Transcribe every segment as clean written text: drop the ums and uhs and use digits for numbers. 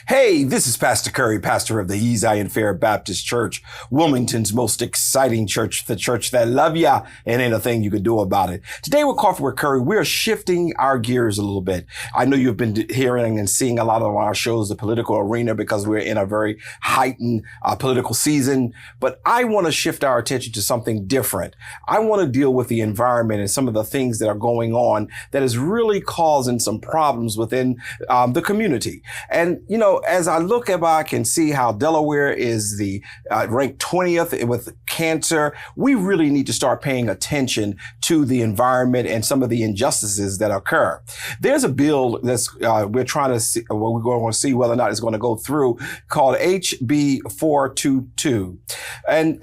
Hey, this is Pastor Curry, pastor of the Zion Fair Baptist Church, Wilmington's most exciting church, the church that love ya and ain't a thing you can do about it. Today with Coffee with Curry, we're shifting our gears a little bit. I know you've been hearing and seeing a lot of our shows, the political arena, because we're in a very heightened political season, but I want to shift our attention to something different. I want to deal with the environment and some of the things that are going on that is really causing some problems within the community. And, you know, as I look back and see how Delaware is the ranked 20th with cancer, we really need to start paying attention to the environment and some of the injustices that occur. There's a bill that's we're trying to see, we're going to see whether or not it's going to go through, called HB 422, and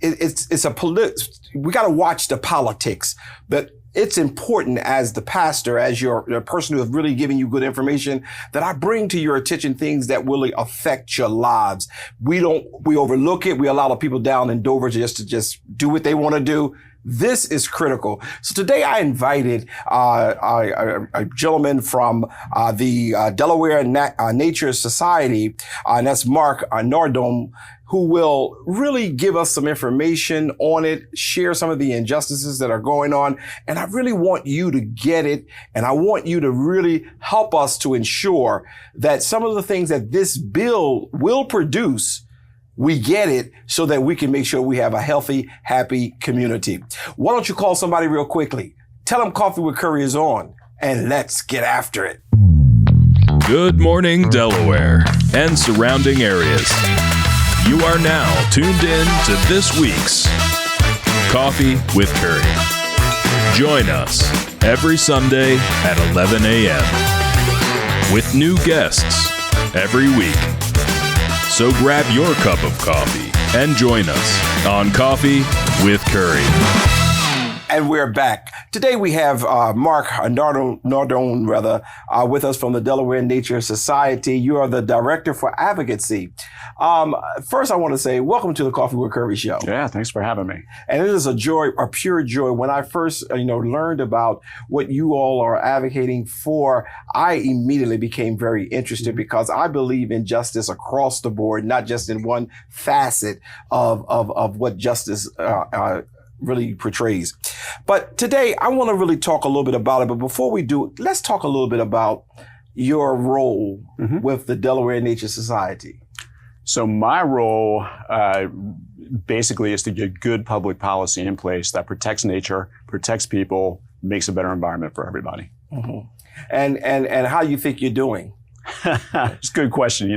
it's a we got to watch the politics, but it's important as the pastor, as your person who has really given you good information, that I bring to your attention things that really affect your lives. We overlook it. We allow the people down in Dover to just do what they want to do. This is critical. So today I invited a gentleman from the Delaware Nature Society, and that's Mark Nardone, who will really give us some information on it, share some of the injustices that are going on. And I really want you to get it. And I want you to really help us to ensure that some of the things that this bill will produce, we get it so that we can make sure we have a healthy, happy community. Why don't you call somebody real quickly? Tell them Coffee with Curry is on, and let's get after it. Good morning, Delaware and surrounding areas. You are now tuned in to this week's Coffee with Curry. Join us every Sunday at 11 a.m. with new guests every week. So grab your cup of coffee and join us on Coffee with Curry. And we're back. Today we have Mark Nardone, with us from the Delaware Nature Society. You are the Director for Advocacy. First, I want to say welcome to the Coffee with Curry show. Yeah, thanks for having me. And it is a joy, a pure joy. When I first, learned about what you all are advocating for, I immediately became very interested because I believe in justice across the board, not just in one facet of what justice really portrays. But today I want to really talk a little bit about it. But before we do, let's talk a little bit about your role with the Delaware Nature Society. So my role basically is to get good public policy in place that protects nature, protects people, makes a better environment for everybody. And how you think you're doing? It's a good question.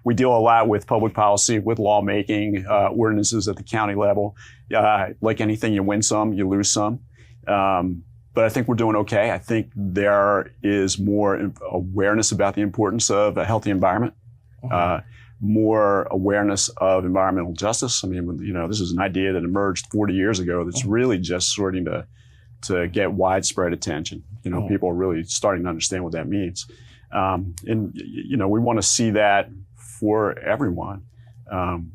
We deal a lot with public policy, with lawmaking, ordinances at the county level. Like anything, you win some, you lose some. But I think we're doing okay. I think there is more awareness about the importance of a healthy environment, more awareness of environmental justice. I mean, this is an idea that emerged 40 years ago that's really just starting to get widespread attention. People are really starting to understand what that means. We want to see that for everyone.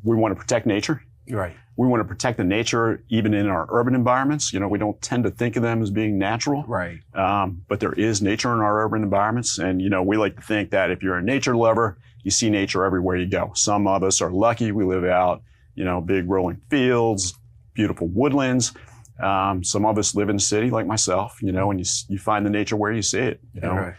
We want to protect nature. Right. We want to protect the nature even in our urban environments. We don't tend to think of them as being natural. Right. But there is nature in our urban environments. And, we like to think that if you're a nature lover, you see nature everywhere you go. Some of us are lucky. We live out, big rolling fields, beautiful woodlands. Some of us live in the city like myself, and you find the nature where you see it. Right.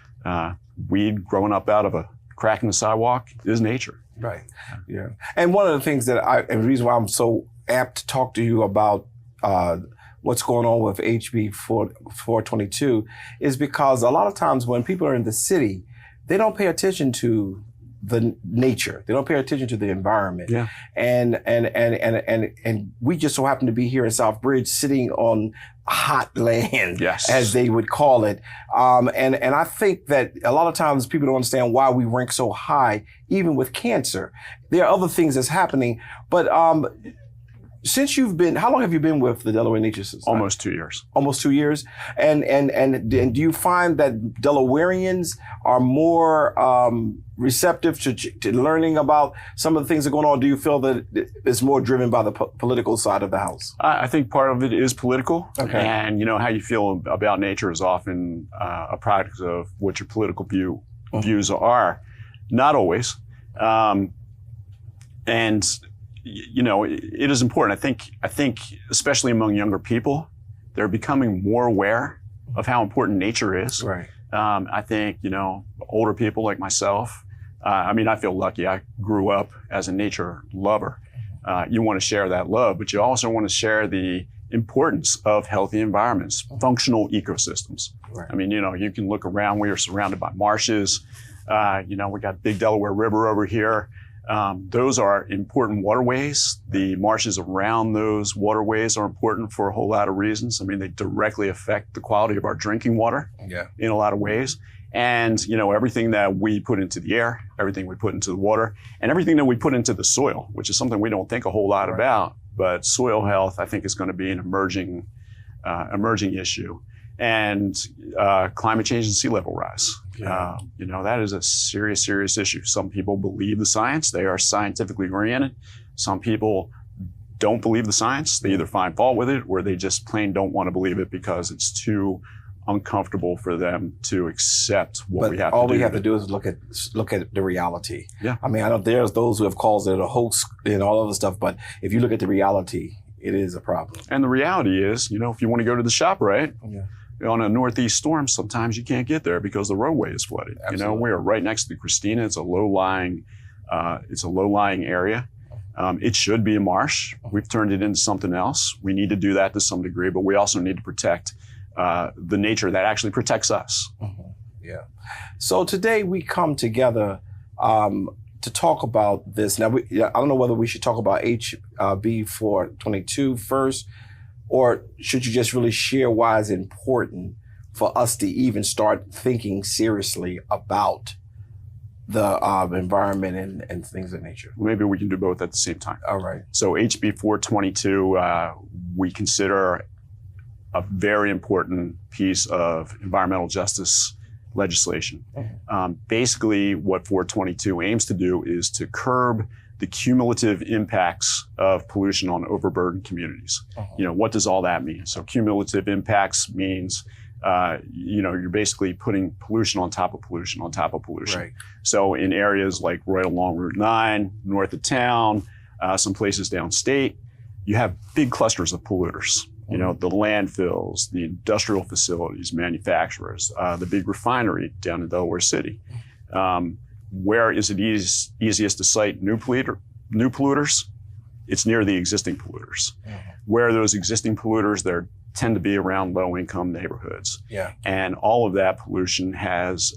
Weed growing up out of a crack in the sidewalk is nature. Right. Yeah. And one of the things and the reason why I'm so apt to talk to you about what's going on with HB 422 is because a lot of times when people are in the city, they don't pay attention to the nature. They don't pay attention to the environment. Yeah. And we just so happen to be here in Southbridge sitting on hot land, yes, as they would call it. And I think that a lot of times people don't understand why we rank so high, even with cancer. There are other things that's happening, but since how long have you been with the Delaware Nature Society? Almost 2 years. Almost 2 years. And do you find that Delawareans are more receptive to learning about some of the things that are going on? Do you feel that it's more driven by the political side of the house? I think part of it is political. Okay. And how you feel about nature is often a product of what your political views are. Not always. And it is important. I think especially among younger people, they're becoming more aware of how important nature is. Right. I think, older people like myself, I feel lucky. I grew up as a nature lover. You want to share that love, but you also want to share the importance of healthy environments, functional ecosystems. Right. You can look around. We are surrounded by marshes. We got big Delaware River over here. Those are important waterways. The marshes around those waterways are important for a whole lot of reasons. They directly affect the quality of our drinking water in a lot of ways. And, everything that we put into the air, everything we put into the water, and everything that we put into the soil, which is something we don't think a whole lot about. But soil health, I think, is going to be an emerging issue. And climate change and sea level rise. That is a serious, serious issue. Some people believe the science. They are scientifically oriented. Some people don't believe the science. They either find fault with it or they just plain don't want to believe it because it's too uncomfortable for them to accept what we have to do. All we have to do is look at the reality. Yeah. I know there's those who have called it a hoax and all other stuff, but if you look at the reality, it is a problem. And the reality is, if you want to go to the shop, right? Yeah. On a northeast storm, sometimes you can't get there because the roadway is flooded. Absolutely. We are right next to Christina. It's a low-lying area. It should be a marsh. We've turned it into something else. We need to do that to some degree, but we also need to protect the nature that actually protects us. Mm-hmm. Yeah. So today we come together to talk about this. Now, I don't know whether we should talk about HB 422 first, or should you just really share why it's important for us to even start thinking seriously about the environment and things of nature? Maybe we can do both at the same time. All right. So HB 422, we consider a very important piece of environmental justice legislation. Mm-hmm. Basically, what 422 aims to do is to curb the cumulative impacts of pollution on overburdened communities. Uh-huh. What does all that mean? So cumulative impacts means, you're basically putting pollution on top of pollution on top of pollution. Right. So in areas like right along Route 9, north of town, some places downstate, you have big clusters of polluters. The landfills, the industrial facilities, manufacturers, the big refinery down in Delaware City. Where is it easiest to cite new polluters? It's near the existing polluters. Mm-hmm. Where are those existing polluters? They tend to be around low-income neighborhoods. Yeah. And all of that pollution has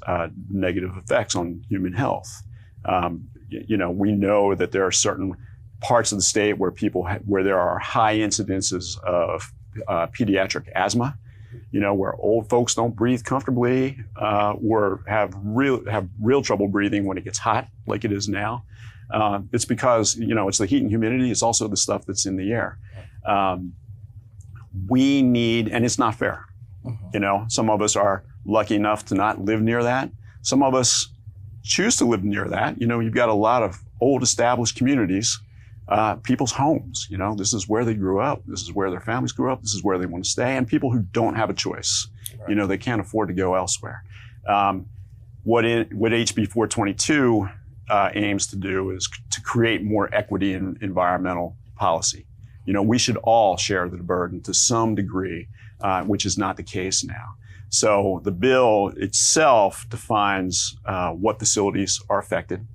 negative effects on human health. We know that there are certain parts of the state where where there are high incidences of pediatric asthma. Where old folks don't breathe comfortably, or have real trouble breathing when it gets hot, like it is now. It's because, it's the heat and humidity. It's also the stuff that's in the air. We need, and it's not fair. Mm-hmm. Some of us are lucky enough to not live near that. Some of us choose to live near that. You've got a lot of old established communities, people's homes. This is where they grew up. This is where their families grew up. This is where they want to stay. And people who don't have a choice, right. They can't afford to go elsewhere. What HB 422 aims to do is to create more equity in environmental policy. We should all share the burden to some degree, which is not the case now. So the bill itself defines what facilities are affected.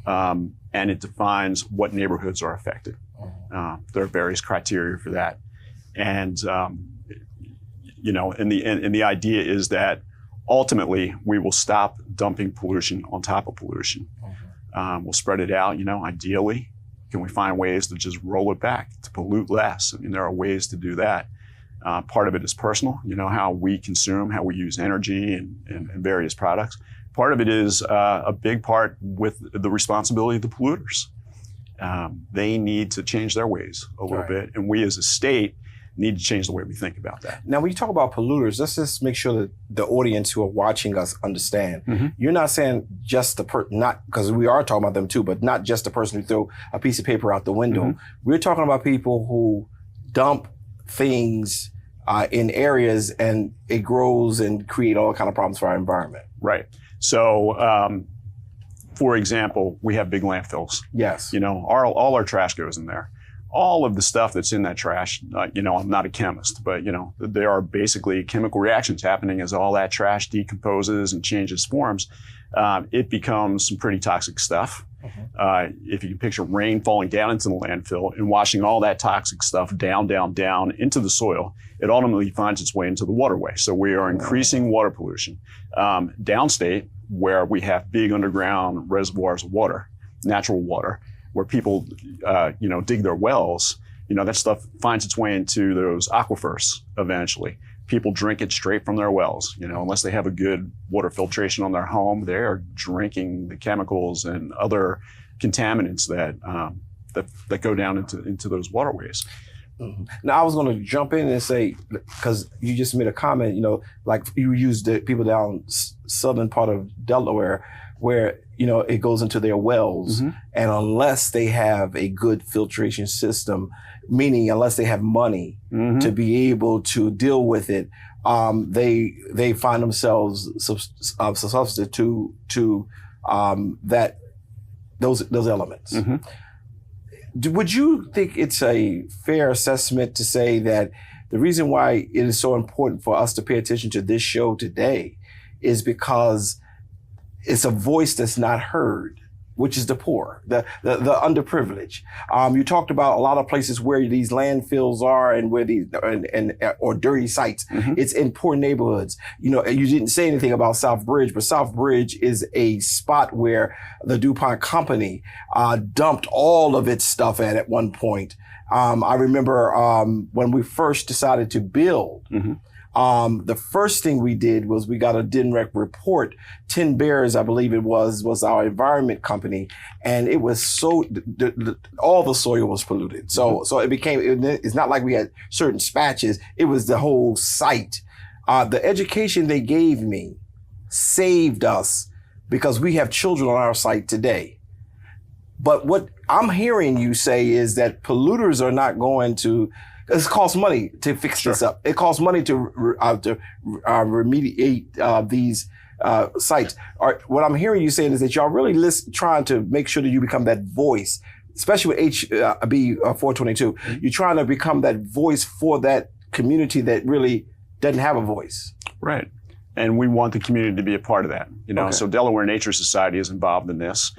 And it defines what neighborhoods are affected. There are various criteria for that. And, and the idea is that ultimately we will stop dumping pollution on top of pollution. We'll spread it out, ideally. Can we find ways to just roll it back, to pollute less? There are ways to do that. Part of it is personal, how we consume, how we use energy and various products. Part of it is a big part with the responsibility of the polluters. They need to change their ways a little bit, and we as a state need to change the way we think about that. Now, when you talk about polluters, let's just make sure that the audience who are watching us understand. Mm-hmm. You're not saying just not because we are talking about them too, but not just the person who threw a piece of paper out the window. Mm-hmm. We're talking about people who dump things in areas and it grows and create all kind of problems for our environment. Right. So for example, we have big landfills. Yes. All our trash goes in there. All of the stuff that's in that trash, I'm not a chemist, but, there are basically chemical reactions happening as all that trash decomposes and changes forms. It becomes some pretty toxic stuff. If you can picture rain falling down into the landfill and washing all that toxic stuff down into the soil, it ultimately finds its way into the waterway. So we are increasing water pollution. Downstate, where we have big underground reservoirs of water, natural water, where people, dig their wells, that stuff finds its way into those aquifers eventually. People drink it straight from their wells, unless they have a good water filtration on their home, they are drinking the chemicals and other contaminants that go down into those waterways. Mm-hmm. Now, I was going to jump in and say, because you just made a comment, like you used the people down southern part of Delaware, where it goes into their wells, and unless they have a good filtration system, meaning unless they have money to be able to deal with it, they find themselves substitute to those elements. Would you think it's a fair assessment to say that the reason why it is so important for us to pay attention to this show today is because it's a voice that's not heard, which is the poor, the underprivileged. You talked about a lot of places where these landfills are and where these or dirty sites. It's in poor neighborhoods. You didn't say anything about South Bridge, but South Bridge is a spot where the DuPont company dumped all of its stuff at one point. I remember when we first decided to build. The first thing we did was we got a DNREC report. 10 Bears, I believe it was our environment company, and it was all the soil was polluted. So it became. It's not like we had certain patches. It was the whole site. The education they gave me saved us because we have children on our site today. But what I'm hearing you say is that polluters are not going to. It costs money to fix this up. It costs money to remediate these sites. What I'm hearing you saying is that y'all really trying to make sure that you become that voice, especially with HB 422. You're trying to become that voice for that community that really doesn't have a voice. Right. And we want the community to be a part of that, Okay. So Delaware Nature Society is involved in this.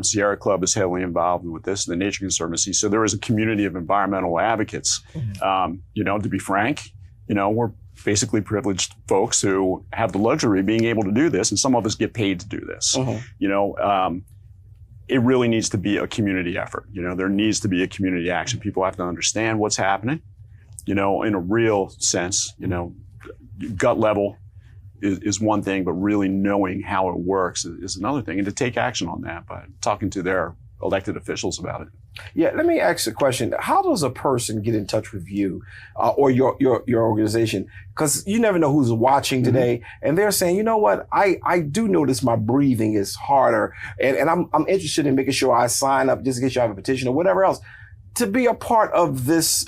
Sierra Club is heavily involved with this, the Nature Conservancy. So there is a community of environmental advocates. To be frank, we're basically privileged folks who have the luxury of being able to do this, and some of us get paid to do this. It really needs to be a community effort. There needs to be a community action. People have to understand what's happening, in a real sense, gut level. Is one thing, but really knowing how it works is another thing, and to take action on that by talking to their elected officials about it. Yeah, let me ask a question. How does a person get in touch with you or your organization? Because you never know who's watching today, and they're saying, you know what, I do notice my breathing is harder, and I'm interested in making sure I sign up just in case you have a petition or whatever else to be a part of this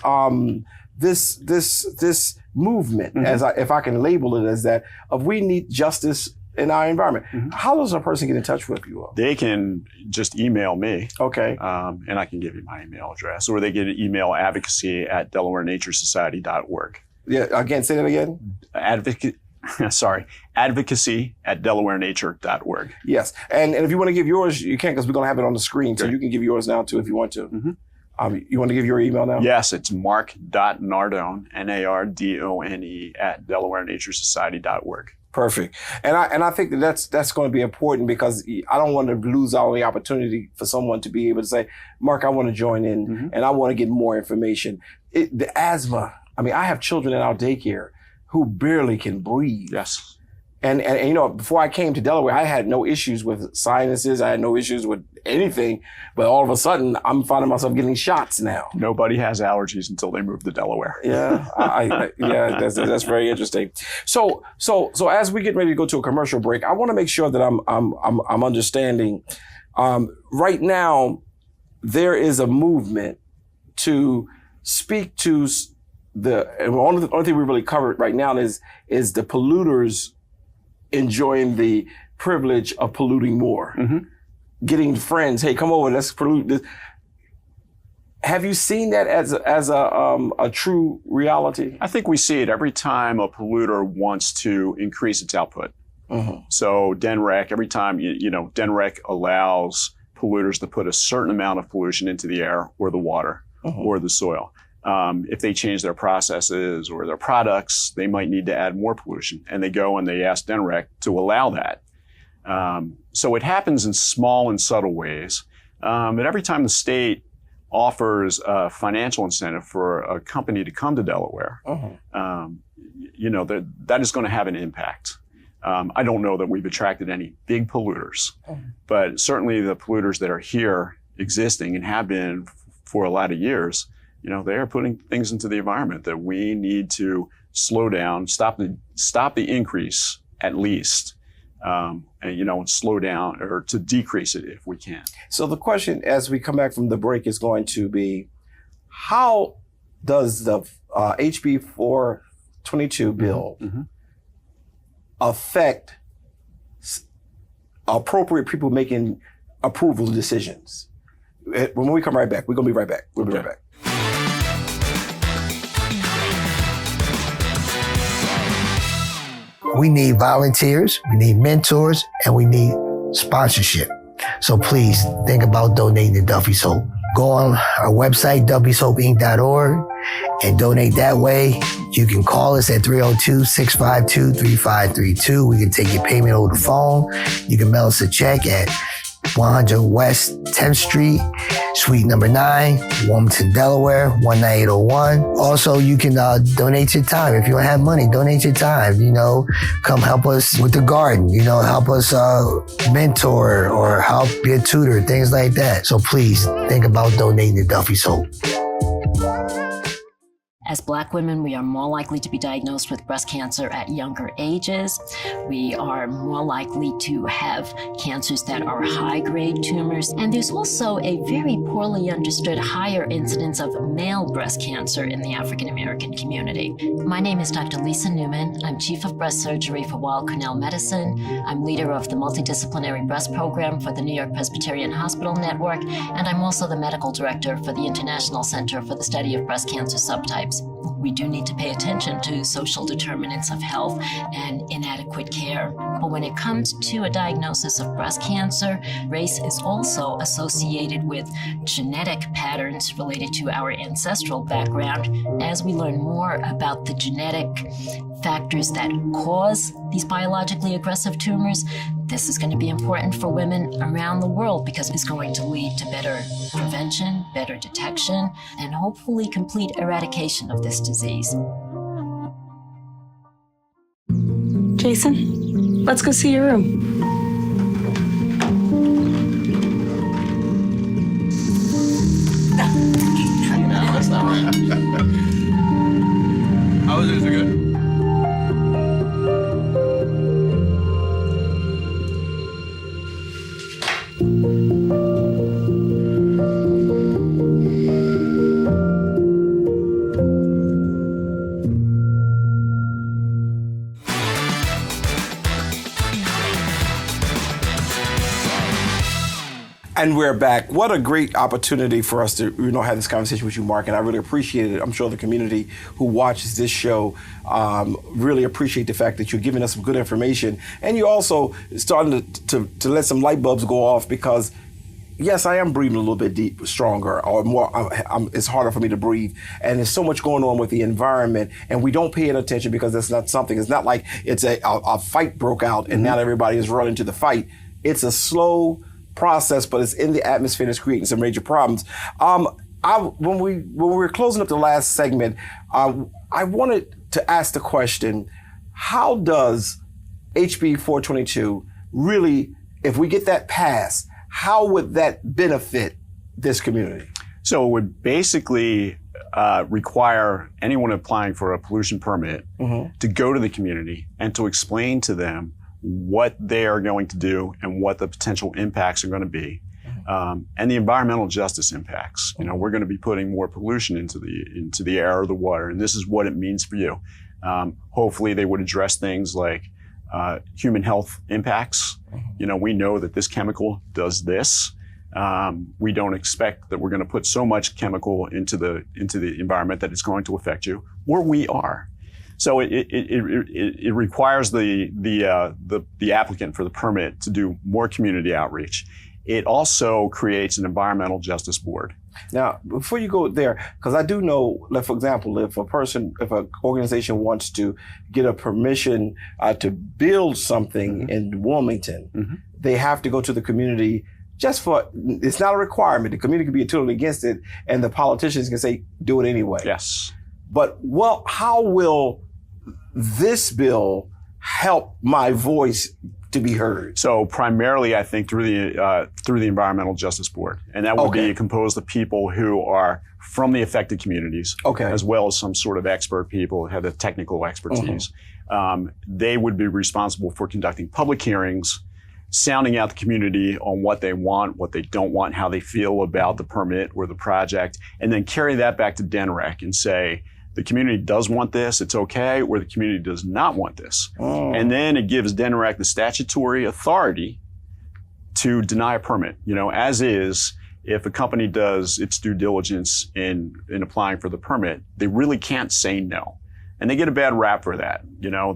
this movement, if I can label it as that, of we need justice in our environment. How does a person get in touch with you all? They can just email me. Okay. And I can give you my email address, or they can email advocacy@delawarenaturesociety.org. Yeah, again, say that again. Advocacy@delawarenature.org. Yes, and if you want to give yours, you can, because we're going to have it on the screen, so you can give yours now too if you want to. You want to give your email now? Yes, it's mark.nardone, Nardone, @delawarenaturesociety.org. Perfect. And I think that's going to be important, because I don't want to lose out on the opportunity for someone to be able to say, Mark, I want to join in and I want to get more information. The asthma, I have children in our daycare who barely can breathe. Yes. And before I came to Delaware, I had no issues with sinuses. I had no issues with anything. But all of a sudden, I'm finding myself getting shots now. Nobody has allergies until they move to Delaware. Yeah, that's very interesting. So as we get ready to go to a commercial break, I want to make sure that I'm understanding. Right now, there is a movement to speak to the only thing we really covered right now is the polluters enjoying the privilege of polluting more. getting friends, hey, come over, let's pollute this. Have you seen that as a true reality? I think we see it every time a polluter wants to increase its output. Mm-hmm. So DNREC, every time, DNREC allows polluters to put a certain amount of pollution into the air or the water or the soil. If they change their processes or their products, they might need to add more pollution. And they go and they ask DNREC to allow that. So it happens in small and subtle ways. But every time the state offers a financial incentive for a company to come to Delaware, that is going to have an impact. I don't know that we've attracted any big polluters, but certainly the polluters that are here existing and have been for a lot of years, they are putting things into the environment that we need to slow down, stop the increase at least, and slow down or to decrease it if we can. So the question as we come back from the break is going to be, how does the HB 422 bill affect appropriate people making approval decisions? When we come right back, we're going to be right back. We'll be right back. We need volunteers, we need mentors, and we need sponsorship. So please think about donating to Duffy Soap. Go on our website, duffysoapinc.org, and donate that way. You can call us at 302-652-3532. We can take your payment over the phone. You can mail us a check at 100 West 10th Street, Suite number 9, Wilmington, Delaware, 19801. Also, you can donate your time. If you don't have money, donate your time. Come help us with the garden. Help us mentor or help be a tutor, things like that. So please think about donating to Duffy Soap. As Black women, we are more likely to be diagnosed with breast cancer at younger ages. We are more likely to have cancers that are high-grade tumors. And there's also a very poorly understood higher incidence of male breast cancer in the African-American community. My name is Dr. Lisa Newman. I'm Chief of Breast Surgery for Weill Cornell Medicine. I'm leader of the Multidisciplinary Breast Program for the New York Presbyterian Hospital Network, and I'm also the Medical Director for the International Center for the Study of Breast Cancer Subtypes. We do need to pay attention to social determinants of health and inadequate care. But when it comes to a diagnosis of breast cancer, race is also associated with genetic patterns related to our ancestral background. As we learn more about the genetic factors that cause these biologically aggressive tumors, this is going to be important for women around the world because it's going to lead to better prevention, better detection, and hopefully complete eradication of this disease. Jason, let's go see your room. No, that's not right. How was it? Is it good? And we're back. What a great opportunity for us to, have this conversation with you, Mark. And I really appreciate it. I'm sure the community who watches this show really appreciate the fact that you're giving us some good information. And you're also starting to let some light bulbs go off because, yes, I am breathing a little bit stronger or more. It's harder for me to breathe. And there's so much going on with the environment. And we don't pay it attention because it's not something. It's not like it's a fight broke out and now everybody is running to the fight. It's a slow process, but it's in the atmosphere and it's creating some major problems. When we were closing up the last segment, I wanted to ask the question, how does HB 422 really, if we get that passed, how would that benefit this community? So it would basically require anyone applying for a pollution permit to go to the community and to explain to them what they are going to do and what the potential impacts are going to be, and the environmental justice impacts. We're going to be putting more pollution into the air or the water, and this is what it means for you. Hopefully, they would address things like human health impacts. You know, we know that this chemical does this. We don't expect that we're going to put so much chemical into the environment that it's going to affect you, or we are. So it requires the applicant for the permit to do more community outreach. It also creates an environmental justice board. Now, before you go there, because I do know, like, for example, if an organization wants to get a permission to build something in Wilmington, they have to go to the community. It's not a requirement. The community can be totally against it, and the politicians can say, do it anyway. Yes. But how will this bill help my voice to be heard? So primarily, I think through the Environmental Justice Board, and that would be composed of people who are from the affected communities, as well as some sort of expert people who have the technical expertise. They would be responsible for conducting public hearings, sounding out the community on what they want, what they don't want, how they feel about the permit or the project, and then carry that back to DNREC and say, the community does want this, it's okay, or the community does not want this. And then it gives DNREC the statutory authority to deny a permit. You know, as is, if a company does its due diligence in applying for the permit, they really can't say no. And they get a bad rap for that. You know,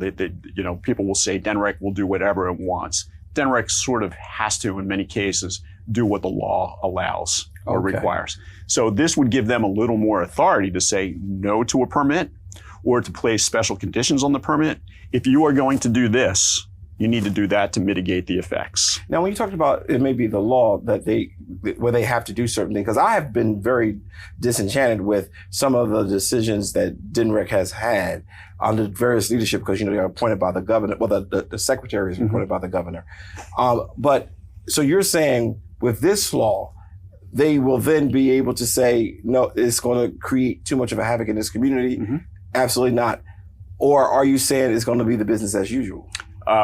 people will say DNREC will do whatever it wants. DNREC sort of has to, in many cases, do what the law allows or requires. So this would give them a little more authority to say no to a permit or to place special conditions on the permit. If you are going to do this, you need to do that to mitigate the effects. Now, when you talked about it may be the law that where they have to do certain things, because I have been very disenchanted with some of the decisions that DNREC has had under various leadership, because, you know, they're appointed by the governor, well, the secretary is appointed by the governor. But so you're saying with this law, they will then be able to say, no, it's going to create too much of a havoc in this community? Absolutely not. Or are you saying it's going to be the business as usual?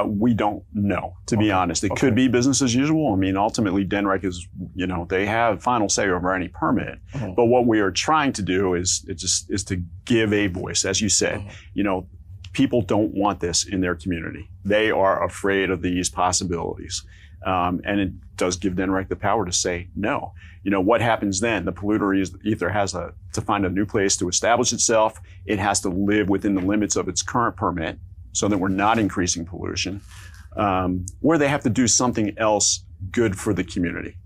We don't know, to be honest. It could be business as usual. I mean, ultimately, DNREC is, you know, they have final say over any permit. But what we are trying to do is to give a voice, as you said. You know, people don't want this in their community. They are afraid of these possibilities. And it does give DNREC the power to say no. You know, what happens then? The polluter either has to find a new place to establish itself. It has to live within the limits of its current permit, so that we're not increasing pollution, or they have to do something else good for the community.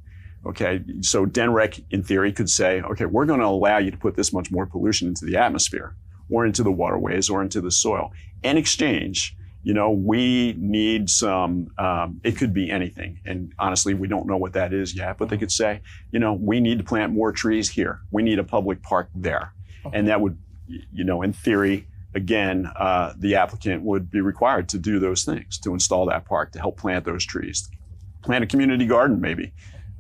Okay, so DNREC, in theory, could say, okay, we're going to allow you to put this much more pollution into the atmosphere, or into the waterways, or into the soil. In exchange, you know, we need some, it could be anything. And honestly, we don't know what that is yet, but they could say, you know, we need to plant more trees here. We need a public park there. And that would, you know, in theory, again, the applicant would be required to do those things, to install that park, to help plant those trees, plant a community garden, maybe.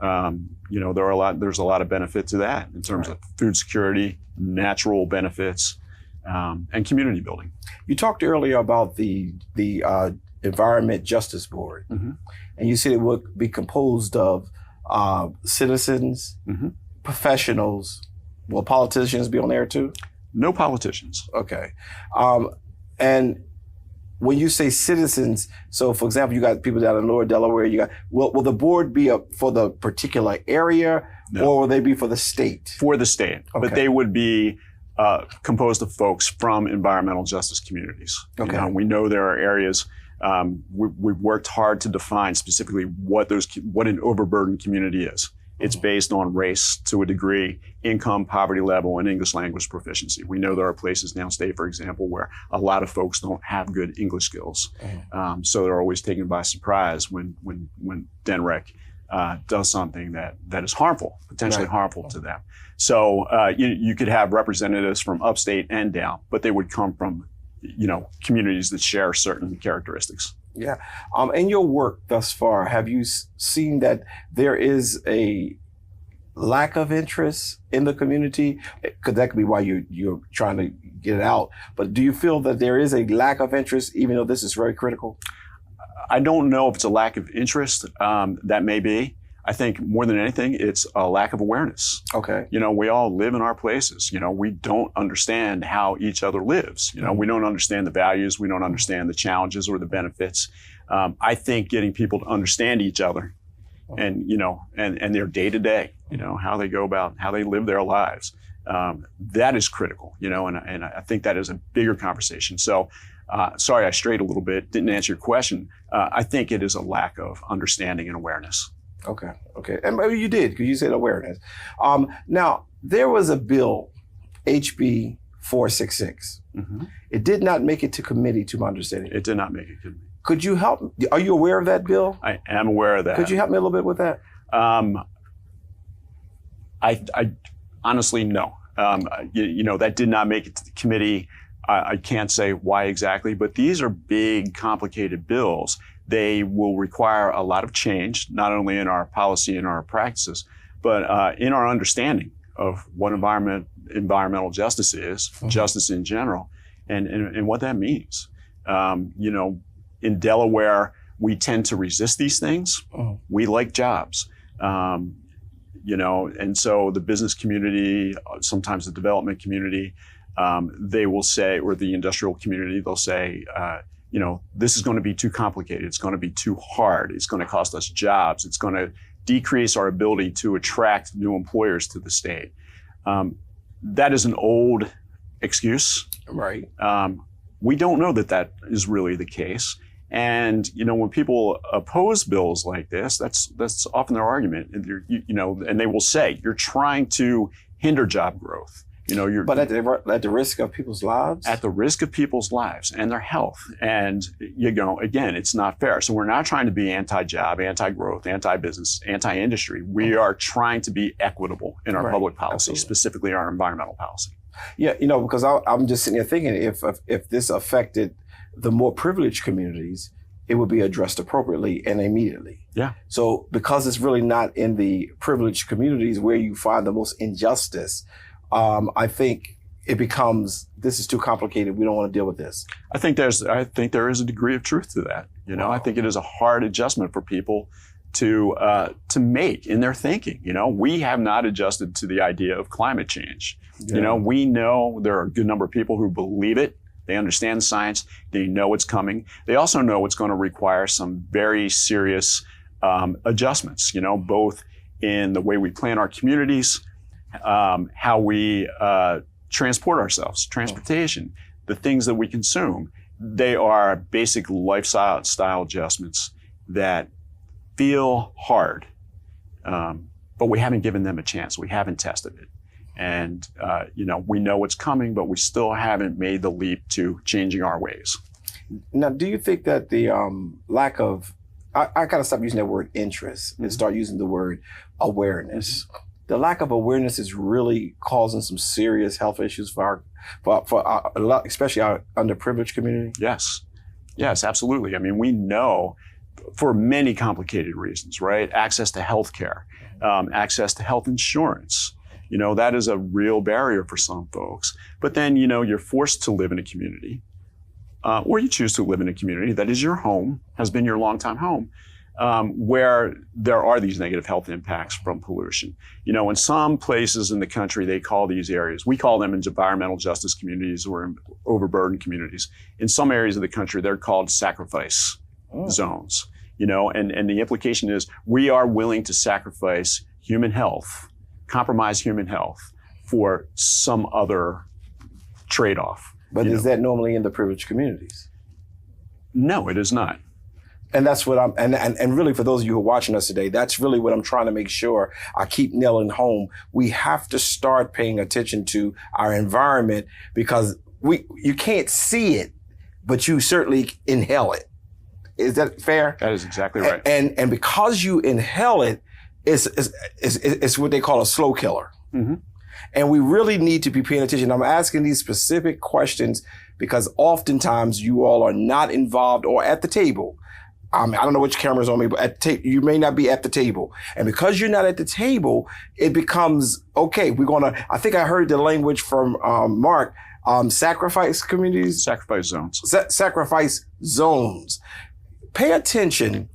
You know, there's a lot of benefit to that in terms of food security, natural benefits, and community building. You talked earlier about the Environment Justice Board, and you said it would be composed of citizens, professionals. Will politicians be on there too? No politicians. Okay. And when you say citizens, so for example, you got people down in Lower Delaware, will the board be for the particular area, or will they be for the state? For the state, but they would be composed of folks from environmental justice communities. Okay. You know, we know there are areas, we've worked hard to define specifically what an overburdened community is. It's based on race to a degree, income, poverty level, and English language proficiency. We know there are places downstate, for example, where a lot of folks don't have good English skills. So they're always taken by surprise when DNREC does something that is harmful, potentially harmful to them. So you could have representatives from upstate and down, but they would come from, you know, communities that share certain characteristics. Yeah. In your work thus far, have you seen that there is a lack of interest in the community? Because that could be why you're trying to get it out. But do you feel that there is a lack of interest, even though this is very critical? I don't know if it's a lack of interest. That may be. I think more than anything, it's a lack of awareness. Okay. We all live in our places. We don't understand how each other lives. We don't understand the values. We don't understand the challenges or the benefits. I think getting people to understand each other and, and their day to day, how they go about, how they live their lives. That is critical, and I think that is a bigger conversation. So, sorry, I strayed a little bit, didn't answer your question. I think it is a lack of understanding and awareness. Okay. And maybe you did, because you said awareness. Now, there was a bill, HB 466. Mm-hmm. It did not make it to committee, to my understanding. It did not make it to committee. Could you help? Are you aware of that bill? I am aware of that. Could you help me a little bit with that? I honestly, no. That did not make it to the committee. I can't say why exactly, but these are big, complicated bills. They will require a lot of change, not only in our policy and our practices, but in our understanding of what environmental justice is, mm-hmm. justice in general, and what that means. In Delaware, we tend to resist these things. Oh. We like jobs. And so the business community, sometimes the development community, they will say, or the industrial community, they'll say, this is going to be too complicated. It's going to be too hard. It's going to cost us jobs. It's going to decrease our ability to attract new employers to the state. That is an old excuse. Right. We don't know that is really the case. And, when people oppose bills like this, that's often their argument. And they will say, you're trying to hinder job growth. But at the risk of people's lives? At the risk of people's lives and their health. And, again, it's not fair. So we're not trying to be anti-job, anti-growth, anti-business, anti-industry. We are trying to be equitable in our public policy, absolutely. Specifically our environmental policy. Yeah, because I'm just sitting here thinking if this affected the more privileged communities, it would be addressed appropriately and immediately. Yeah. So because it's really not in the privileged communities where you find the most injustice, I think it becomes, this is too complicated. We don't want to deal with this. I think there is a degree of truth to that. Wow. I think it is a hard adjustment for people to make in their thinking. We have not adjusted to the idea of climate change. Yeah. We know there are a good number of people who believe it. They understand the science. They know it's coming. They also know it's going to require some very serious adjustments, both in the way we plan our communities, how we transport ourselves, transportation, the things that we consume. They are basic lifestyle adjustments that feel hard, but we haven't given them a chance. We haven't tested it. And, we know it's coming, but we still haven't made the leap to changing our ways. Now, do you think that the lack of, I got to stop using that word interest and start using the word awareness. The lack of awareness is really causing some serious health issues for a lot, especially our underprivileged community? Yes, absolutely. I mean, we know for many complicated reasons, right? Access to health care, access to health insurance. That is a real barrier for some folks. But then, you're forced to live in a community, or you choose to live in a community that is your home, has been your longtime home, where there are these negative health impacts from pollution. In some places in the country, they call these areas, we call them environmental justice communities or overburdened communities. In some areas of the country, they're called sacrifice zones. And the implication is we are willing to sacrifice human health, compromise human health for some other trade-off. But is that normally in the privileged communities? No, it is not. And that's what and really for those of you who are watching us today, that's really what I'm trying to make sure I keep nailing home. We have to start paying attention to our environment because you can't see it, but you certainly inhale it. Is that fair? That is exactly right. And because you inhale it, it's what they call a slow killer. Mm-hmm. And we really need to be paying attention. I'm asking these specific questions because oftentimes you all are not involved or at the table. I don't know which camera's on me, but you may not be at the table. And because you're not at the table, it becomes, okay, I think I heard the language from Mark, sacrifice communities? Sacrifice zones. Sacrifice zones. Pay attention.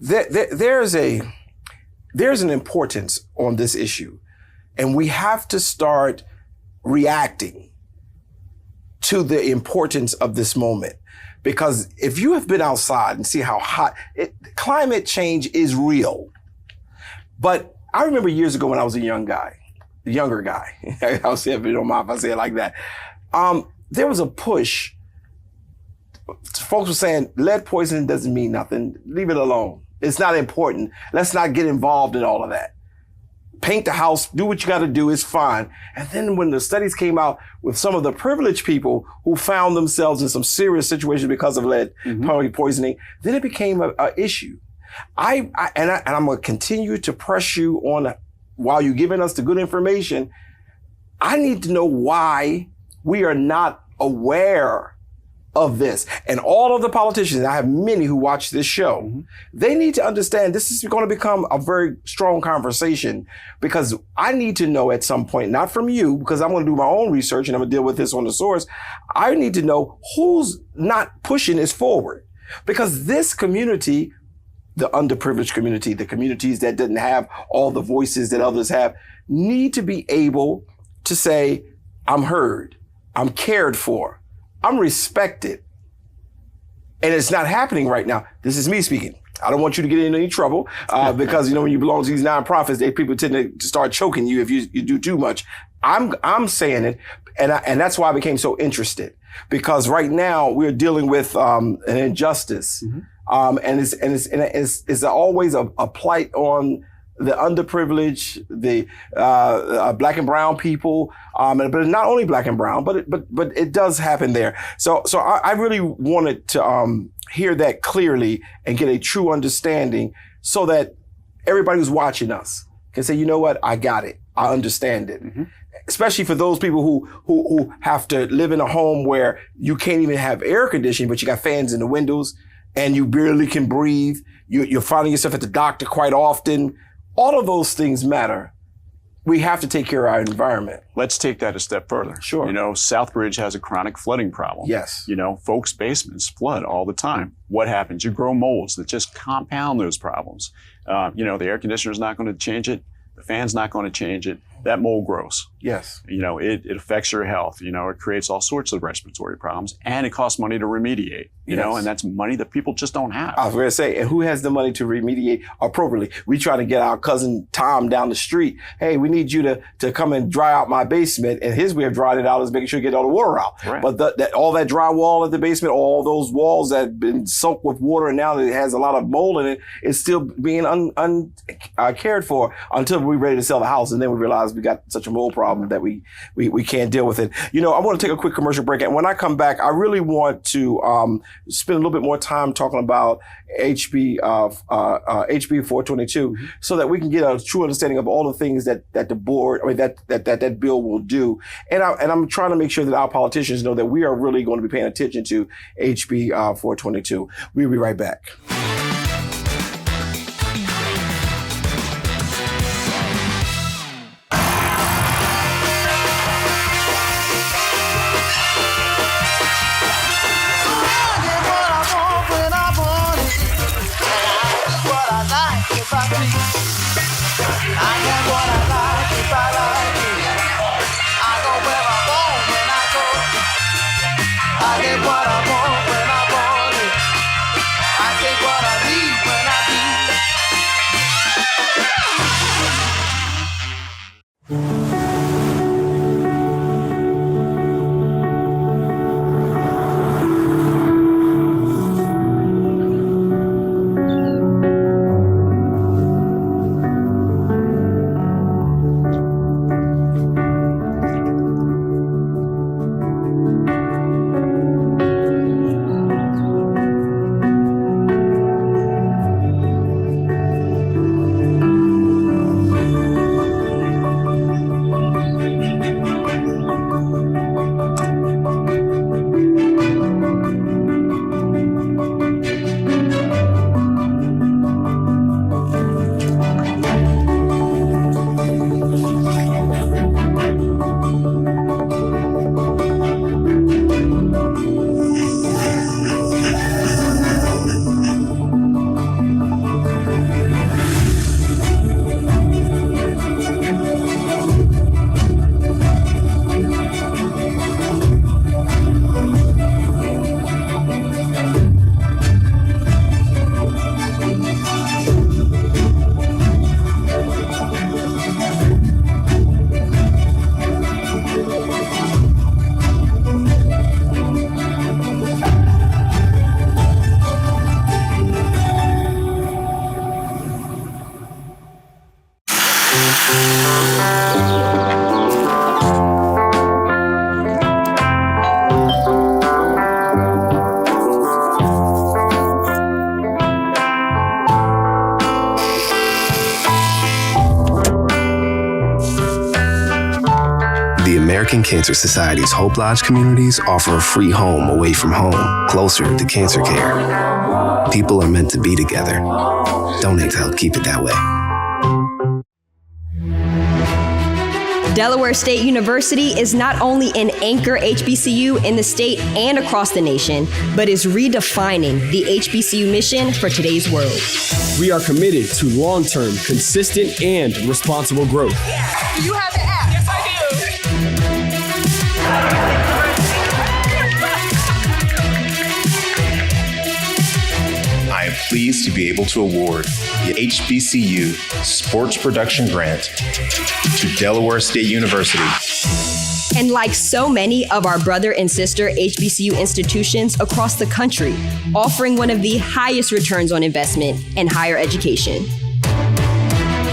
There's there's an importance on this issue, and we have to start reacting to the importance of this moment. Because if you have been outside and see how hot, climate change is real. But I remember years ago when I was a younger guy, I'll say it if you don't mind if I say it like that. There was a push. Folks were saying lead poisoning doesn't mean nothing. Leave it alone. It's not important. Let's not get involved in all of that. Paint the house, do what you got to do, it's fine. And then when the studies came out with some of the privileged people who found themselves in some serious situations because of lead poisoning, then it became an issue. I'm going to continue to press you on while you're giving us the good information. I need to know why we are not aware of this. And all of the politicians, I have many who watch this show, they need to understand this is going to become a very strong conversation, because I need to know at some point, not from you, because I'm going to do my own research and I'm going to deal with this on the source. I need to know who's not pushing this forward, because this community, the underprivileged community, the communities that didn't have all the voices that others have, need to be able to say, I'm heard, I'm cared for, I'm respected. And it's not happening right now. This is me speaking. I don't want you to get in any trouble because, when you belong to these nonprofits, people tend to start choking you if you do too much. I'm saying it, and that's why I became so interested, because right now we're dealing with an injustice, and it's always a plight on the underprivileged, the black and brown people, but not only black and brown, but it does happen there. So I really wanted to hear that clearly and get a true understanding, so that everybody who's watching us can say, you know what, I got it, I understand it. Especially for those people who have to live in a home where you can't even have air conditioning, but you got fans in the windows and you barely can breathe. You're finding yourself at the doctor quite often. All of those things matter. We have to take care of our environment. Let's take that a step further. Sure. Southbridge has a chronic flooding problem. Yes. Folks' basements flood all the time. What happens? You grow molds that just compound those problems. The air conditioner's not going to change it. The fan's not going to change it. That mold grows. Yes. It affects your health. It creates all sorts of respiratory problems, and it costs money to remediate, and that's money that people just don't have. I was going to say, and who has the money to remediate appropriately? We try to get our cousin Tom down the street. Hey, we need you to come and dry out my basement. And his way of drying it out is making sure you get all the water out. Right. But all that drywall at the basement, all those walls that have been soaked with water, and now that it has a lot of mold in it, is still being cared for until we're ready to sell the house. And then we realize we got such a mold problem that we can't deal with it. I want to take a quick commercial break. And when I come back, I really want to spend a little bit more time talking about HB 422, so that we can get a true understanding of all the things that the board, that bill will do. And I'm trying to make sure that our politicians know that we are really going to be paying attention to HB 422. We'll be right back. The American Cancer Society's Hope Lodge communities offer a free home away from home, closer to cancer care. People are meant to be together. Donate to help keep it that way. Delaware State University is not only an anchor HBCU in the state and across the nation, but is redefining the HBCU mission for today's world. We are committed to long-term, consistent, and responsible growth. Do you have the app? Yes, I do. I am pleased to be able to award the HBCU Sports Production Grant to Delaware State University. And like so many of our brother and sister HBCU institutions across the country, offering one of the highest returns on investment in higher education.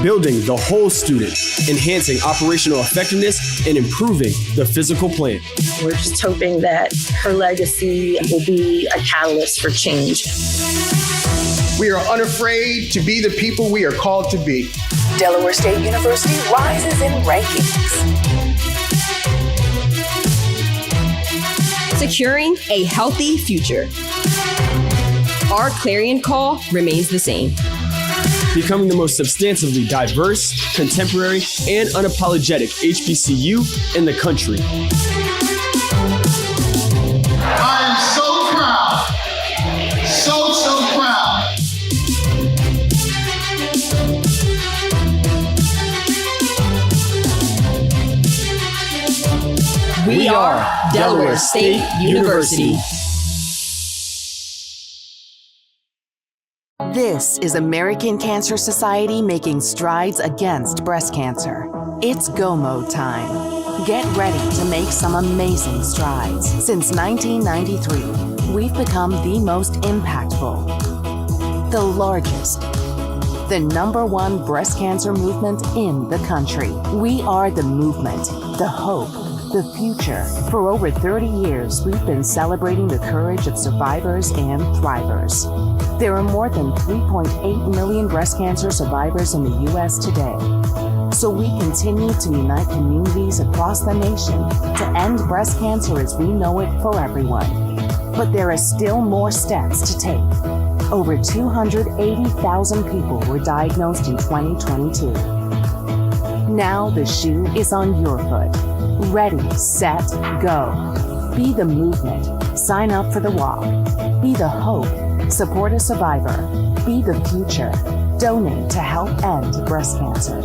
Building the whole student, enhancing operational effectiveness, and improving the physical plan. We're just hoping that her legacy will be a catalyst for change. We are unafraid to be the people we are called to be. Delaware State University rises in rankings. Securing a healthy future. Our clarion call remains the same. Becoming the most substantively diverse, contemporary, and unapologetic HBCU in the country. I am so proud, so proud. We are Delaware State University. This is American Cancer Society making strides against breast cancer. It's go mode time. Get ready to make some amazing strides. Since 1993, we've become the most impactful, the largest, the #1 breast cancer movement in the country. We are the movement, the hope, the future. For over 30 years, we've been celebrating the courage of survivors and thrivers. There are more than 3.8 million breast cancer survivors in the U.S. today. So we continue to unite communities across the nation to end breast cancer as we know it for everyone. But there are still more steps to take. Over 280,000 people were diagnosed in 2022. Now the shoe is on your foot. Ready, set, go. Be the movement. Sign up for the walk. Be the hope. Support a survivor. Be the future. Donate to help end breast cancer.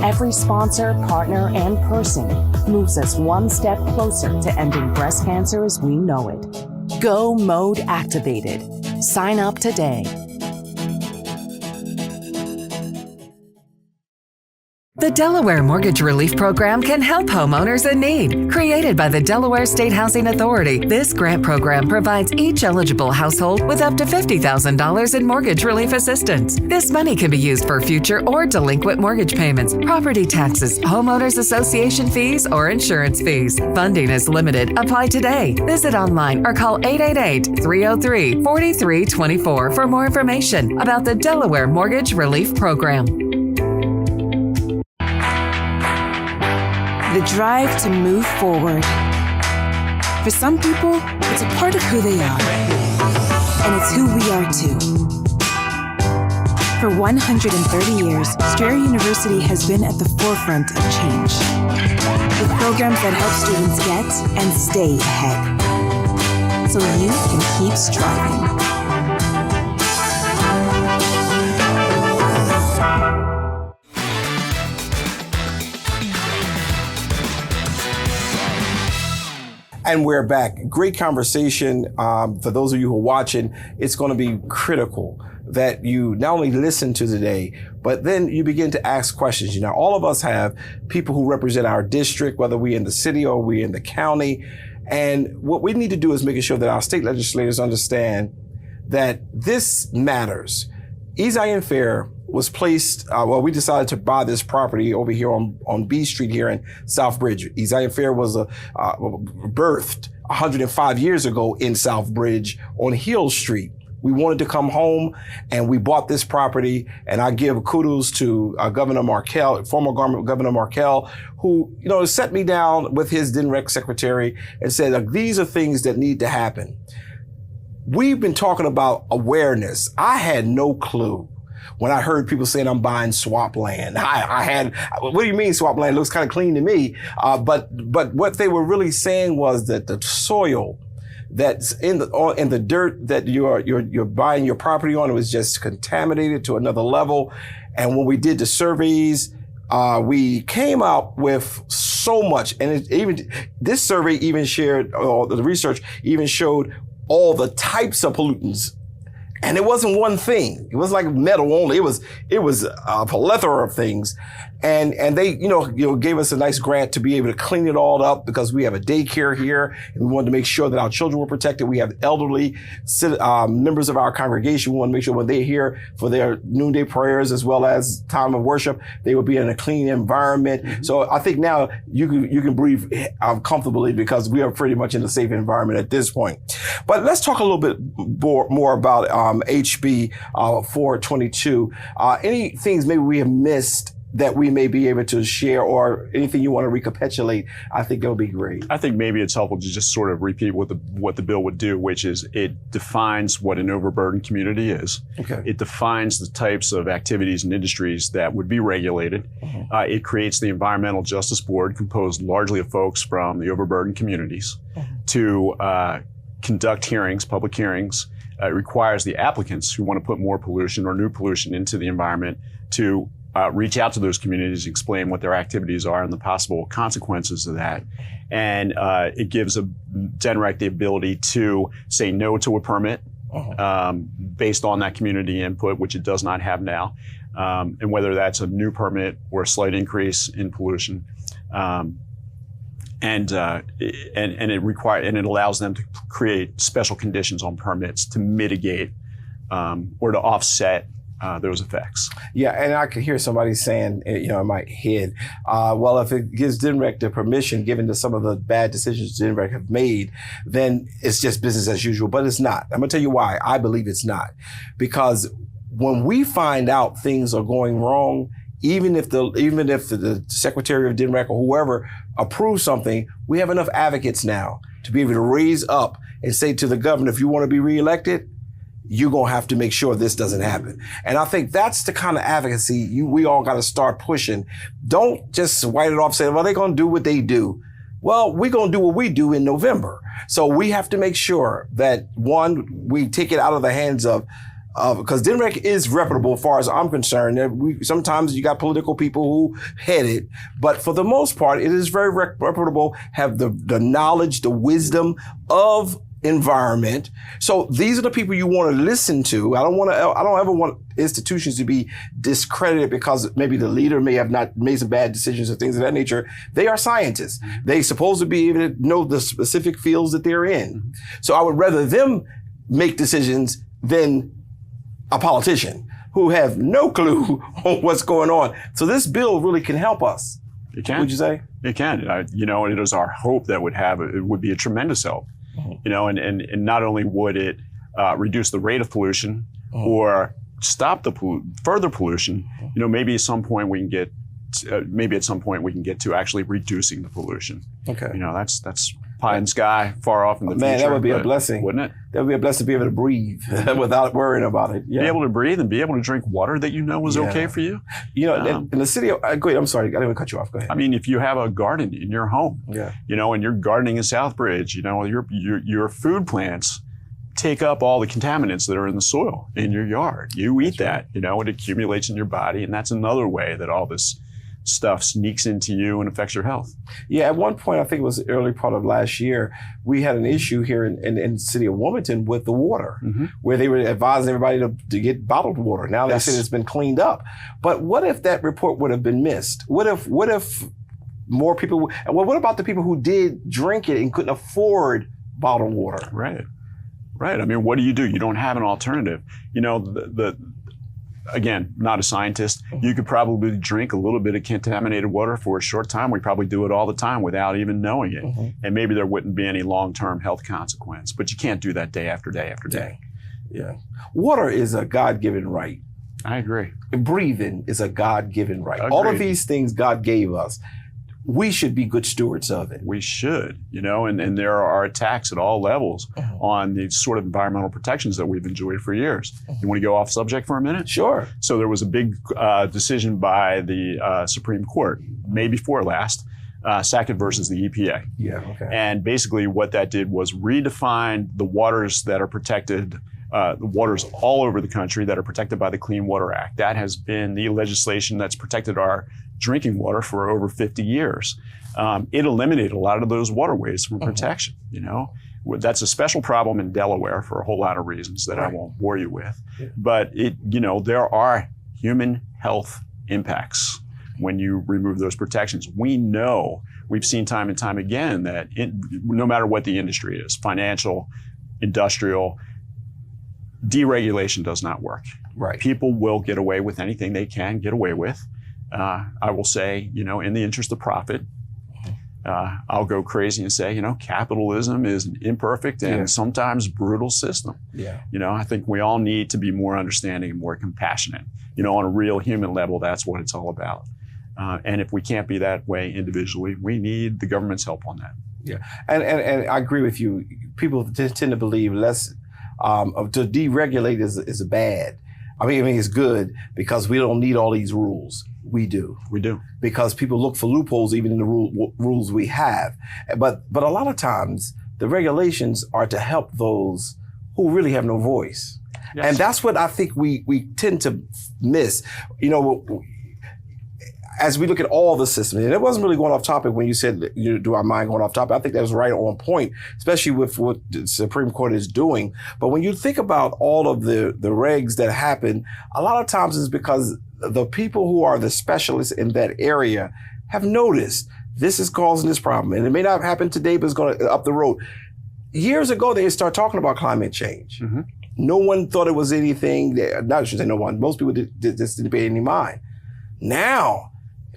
Every sponsor, partner, and person moves us one step closer to ending breast cancer as we know it. Go mode activated. Sign up today. The Delaware Mortgage Relief Program can help homeowners in need. Created by the Delaware State Housing Authority, this grant program provides each eligible household with up to $50,000 in mortgage relief assistance. This money can be used for future or delinquent mortgage payments, property taxes, homeowners association fees, or insurance fees. Funding is limited. Apply today. Visit online or call 888-303-4324 for more information about the Delaware Mortgage Relief Program. The drive to move forward. For some people, it's a part of who they are. And it's who we are too. For 130 years, Strayer University has been at the forefront of change, with programs that help students get and stay ahead, so you can keep striving. And we're back. Great conversation. For those of you who are watching, it's going to be critical that you not only listen to today, but then you begin to ask questions. You know, all of us have people who represent our district, whether we're in the city or we're in the county. And what we need to do is making sure that our state legislators understand that this matters. East Zion Fair was placed, we decided to buy this property over here on B Street here in Southbridge. East Zion Fair was birthed 105 years ago in Southbridge on Hill Street. We wanted to come home and we bought this property, and I give kudos to Governor Markell, former Governor Markell, who, sat me down with his DNREC secretary and said, these are things that need to happen. We've been talking about awareness. I had no clue when I heard people saying I'm buying swamp land. What do you mean swamp land? It looks kind of clean to me. But what they were really saying was that the soil that's in the dirt that you're buying your property on, it was just contaminated to another level. And when we did the surveys, we came out with so much, and this survey even shared, the research even showed all the types of pollutants. And it wasn't one thing. It was like metal only. It was a plethora of things. And they, gave us a nice grant to be able to clean it all up, because we have a daycare here and we wanted to make sure that our children were protected. We have elderly members of our congregation. We want to make sure when they're here for their noonday prayers as well as time of worship, they will be in a clean environment. Mm-hmm. So I think now you can breathe comfortably, because we are pretty much in a safe environment at this point. But let's talk a little bit more about HB 422. Any things maybe we have missed that we may be able to share, or anything you want to recapitulate? I think that would be great. I think maybe it's helpful to just sort of repeat what the bill would do, which is it defines what an overburdened community is. Okay. It defines the types of activities and industries that would be regulated. Mm-hmm. It creates the Environmental Justice Board, composed largely of folks from the overburdened communities, to conduct hearings, public hearings. It requires the applicants who want to put more pollution or new pollution into the environment to reach out to those communities, explain what their activities are and the possible consequences of that. And it gives a DNREC the ability to say no to a permit based on that community input, which it does not have now. And whether that's a new permit or a slight increase in pollution. And it allows them to create special conditions on permits to mitigate or to offset those effects. Yeah, and I could hear somebody saying, in my head, well, if it gives DNREC the permission, given to some of the bad decisions DNREC have made, then it's just business as usual. But it's not. I'm gonna tell you why I believe it's not. Because when we find out things are going wrong, even if the secretary of DNREC or whoever approves something, we have enough advocates now to be able to raise up and say to the governor, if you want to be reelected, you're going to have to make sure this doesn't happen. And I think that's the kind of advocacy we all got to start pushing. Don't just write it off, say, well, they're going to do what they do. Well, we're going to do what we do in November. So we have to make sure that, one, we take it out of the hands of because DNREC is reputable as far as I'm concerned. Sometimes you got political people who head it, but for the most part, it is very reputable, have the knowledge, the wisdom of environment. So these are the people you want to listen to. I don't ever want institutions to be discredited because maybe the leader may have not made some bad decisions or things of that nature. They are scientists. They're supposed to be able to know the specific fields that they're in. So I would rather them make decisions than a politician who have no clue on what's going on. So this bill really can help us. It can. Would you say? It can. It is our hope that it would be a tremendous help. And not only would it reduce the rate of pollution or stop the further pollution, maybe at some point we can get to actually reducing the pollution. Okay. That's pie in the sky, far off in the future. Man, that would be a blessing, wouldn't it? That would be a blessing to be able to breathe without worrying about it. Yeah. Be able to breathe and be able to drink water that was okay for you. In the city of, go ahead, I'm sorry, I didn't want to cut you off. Go ahead. I mean, if you have a garden in your home, and you're gardening in Southbridge, your food plants take up all the contaminants that are in the soil in your yard. You eat that, it accumulates in your body, and that's another way that all this stuff sneaks into you and affects your health. Yeah, at one point, I think it was the early part of last year, we had an issue here in the city of Wilmington with the water, where they were advising everybody to get bottled water. Now they said it's been cleaned up. But what if that report would have been missed? What if more people, what about the people who did drink it and couldn't afford bottled water? Right. I mean, what do? You don't have an alternative. again, not a scientist, you could probably drink a little bit of contaminated water for a short time. We probably do it all the time without even knowing it. And maybe there wouldn't be any long-term health consequence, but you can't do that day after day after day. Yeah. Water is a God-given right. I agree. Breathing is a God-given right. Agreed. All of these things God gave us. We should be good stewards of it. We should, and there are attacks at all levels on the sort of environmental protections that we've enjoyed for years. You want to go off subject for a minute? Sure. So there was a big decision by the Supreme Court, May before last, Sackett versus the EPA. Yeah, okay. And basically what that did was redefine the waters that are protected, the waters all over the country that are protected by the Clean Water Act. That has been the legislation that's protected our drinking water for over 50 years. It eliminated a lot of those waterways from protection, That's a special problem in Delaware for a whole lot of reasons that I won't bore you with. Yeah. But there are human health impacts when you remove those protections. We've seen time and time again that no matter what the industry is, financial, industrial, deregulation does not work. Right. People will get away with anything they can get away with. I will say, in the interest of profit, I'll go crazy and say, capitalism is an imperfect and sometimes brutal system. Yeah. I think we all need to be more understanding and more compassionate. On a real human level, that's what it's all about. And if we can't be that way individually, we need the government's help on that. Yeah, and I agree with you. People tend to believe less to deregulate is bad. I mean, it's good because we don't need all these rules. We do. Because people look for loopholes even in the rules we have. But a lot of times the regulations are to help those who really have no voice. Yes. And that's what I think we tend to miss. As we look at all the systems, and it wasn't really going off topic when you said, do I mind going off topic? I think that was right on point, especially with what the Supreme Court is doing. But when you think about all of the regs that happen, a lot of times it's because the people who are the specialists in that area have noticed this is causing this problem. And it may not happen today, but it's going to up the road. Years ago, they start talking about climate change. Mm-hmm. No one thought it was anything, I shouldn't say no one, most people just didn't pay any mind. Now,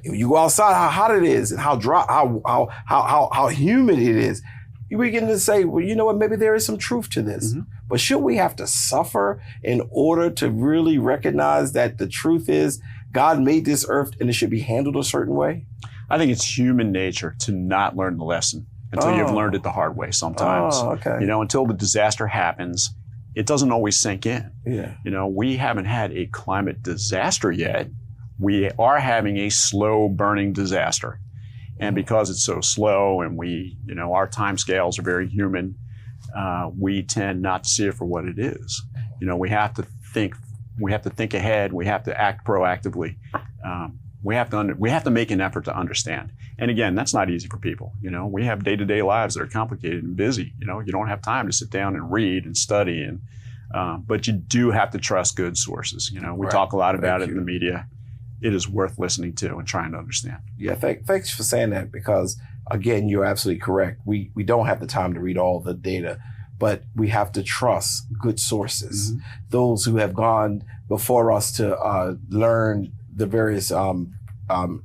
you go outside, how hot it is and how dry, how humid it is. You begin to say, well, you know what, maybe there is some truth to this. Mm-hmm. But should we have to suffer in order to really recognize that the truth is God made this earth and it should be handled a certain way? I think it's human nature to not learn the lesson until you've learned it the hard way sometimes. Oh, okay. Until the disaster happens, it doesn't always sink in. Yeah. We haven't had a climate disaster yet. We are having a slow burning disaster. And because it's so slow and our time scales are very human, we tend not to see it for what it is. We have to think ahead. We have to act proactively. We have to make an effort to understand. And again, that's not easy for people. We have day-to-day lives that are complicated and busy. You don't have time to sit down and read and study. But you do have to trust good sources. We talk a lot about it in the media. It is worth listening to and trying to understand. Yeah, thanks for saying that because, again, you're absolutely correct. We don't have the time to read all the data, but we have to trust good sources, mm-hmm. those who have gone before us to learn the various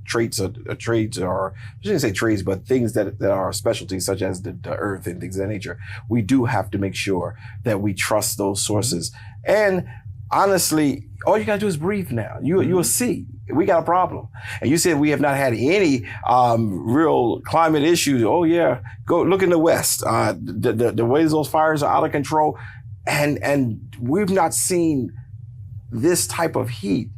traits, or I shouldn't say trades, but things that are specialties, such as the earth and things of that nature. We do have to make sure that we trust those sources. And honestly, all you got to do is breathe now. You'll see. We got a problem. And you said we have not had any real climate issues. Oh yeah, go look in the West. The ways those fires are out of control, and we've not seen this type of heat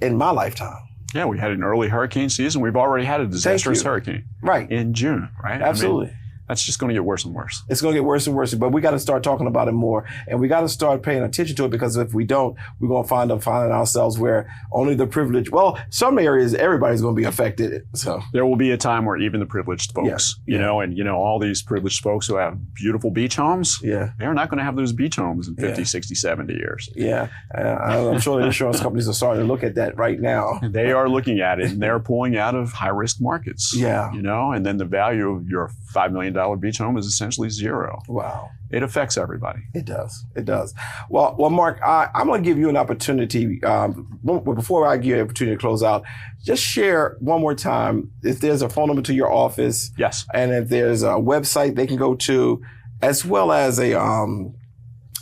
in my lifetime. Yeah, we had an early hurricane season. We've already had a disastrous hurricane. Right. In June, right? Absolutely. That's just going to get worse and worse. It's going to get worse and worse, but we got to start talking about it more, and we got to start paying attention to it, because if we don't, we're going to find ourselves where only the privileged, some areas, everybody's going to be affected. So there will be a time where even the privileged folks, all these privileged folks who have beautiful beach homes, they're not going to have those beach homes in 50, 60, 70 years. Yeah. I'm sure the insurance companies are starting to look at that right now. They are looking at it, and they're pulling out of high-risk markets. Yeah. And then the value of your $5 million million beach home is essentially zero. Wow. It affects everybody. It does. It does. Well, Mark, I'm going to give you an opportunity. Before I give you an opportunity to close out, just share one more time if there's a phone number to your office. Yes. And if there's a website they can go to, as well as a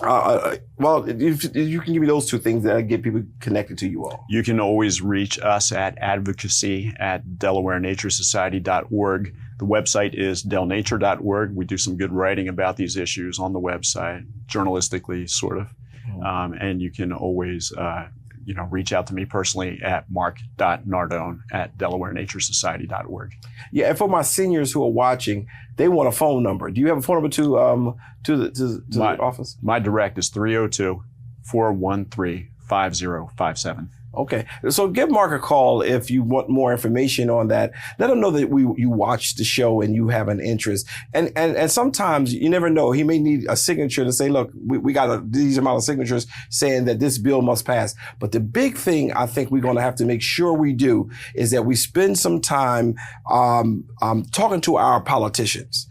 if you can give me those two things that get people connected to you all. You can always reach us at advocacy@DelawareNatureSociety.org. The website is delnature.org. We do some good writing about these issues on the website, journalistically, sort of. And you can always, reach out to me personally at mark.nardone@DelawareNatureSociety.org. Yeah, and for my seniors who are watching, they want a phone number. Do you have a phone number to the office? My direct is 302-413-5057. Okay, so give Mark a call if you want more information on that. Let him know that you watched the show and you have an interest. And sometimes you never know. He may need a signature to say, look, we got these amount of signatures saying that this bill must pass. But the big thing I think we're going to have to make sure we do is that we spend some time talking to our politicians,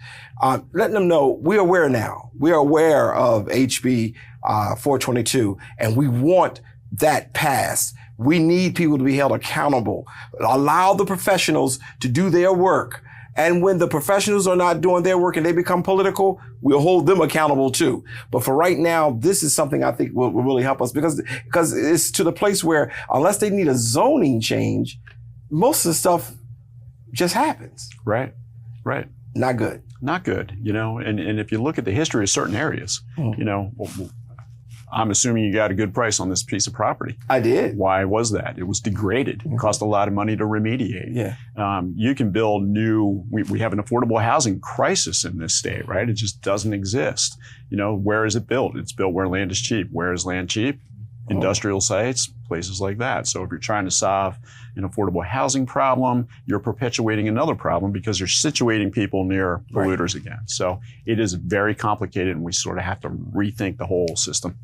letting them know we're aware now. We're aware of HB 422, and we want that passed. We need people to be held accountable. Allow the professionals to do their work. And when the professionals are not doing their work and they become political, we'll hold them accountable too. But for right now, this is something I think will really help us because it's to the place where unless they need a zoning change, most of the stuff just happens. Right. Not good. Not good, and if you look at the history of certain areas, I'm assuming you got a good price on this piece of property. I did. Why was that? It was degraded. It cost a lot of money to remediate. Yeah. You can build new, we have an affordable housing crisis in this state, right? It just doesn't exist. Where is it built? It's built where land is cheap. Where is land cheap? Industrial sites, places like that. So if you're trying to solve an affordable housing problem, you're perpetuating another problem because you're situating people near polluters again. So it is very complicated and we sort of have to rethink the whole system.